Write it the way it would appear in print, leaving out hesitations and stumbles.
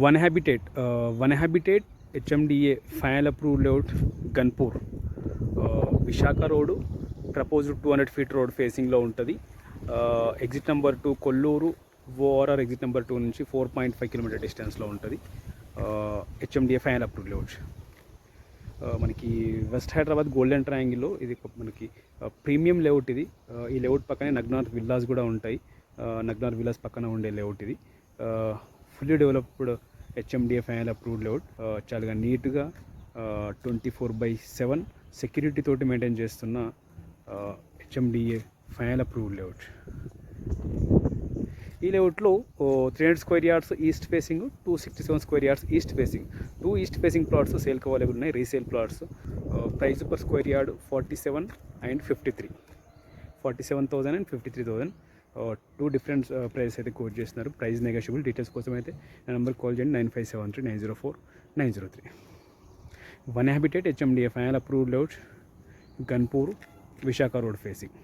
One habitat HMDA final approved layout Ganpur Visakha road proposed 200 feet road ఫేసింగ్లో ఉంటుంది. Exit number 2 Kolluru ORR exit number 2 నుంచి 4.5 kilometer డిస్టెన్స్లో ఉంటుంది. HMDA final approved layout. మనకి west Hyderabad golden ట్రయాంగిల్లో ఇది మనకి ప్రీమియం లేఅవుట్ ఇది. ఈ లేఅవుట్ పక్కనే నగ్నార్ విల్లాస్ కూడా ఉంటాయి. నగ్నార్ విల్లాస్ పక్కన ఉండే లేఅవుట్ ఇది. Fully developed HMDA final approved layout. చాలా నీట్గా 24/7 సెక్యూరిటీ తోటి మెయింటైన్ చేస్తున్న హెచ్ఎండిఏ ఫైనల్ అప్రూవ్డ్ లేఅవుట్. ఈ లేఅవుట్లో 300 square yards east facing, 267 square yards east facing, 2 east facing plots సేల్కి అవైలబుల్ ఉన్నాయి, resale plots. Price per square yard 47 and 53, 47,000 and 53,000. 2 different price అయితే quote చేస్తున్నారు. Price negotiable. డీటెయిల్స్ కోసం అయితే నా నెంబర్ కాల్ చేయండి 9573904903. One habitat HMDA final approved layout Ganpur Visakha road facing.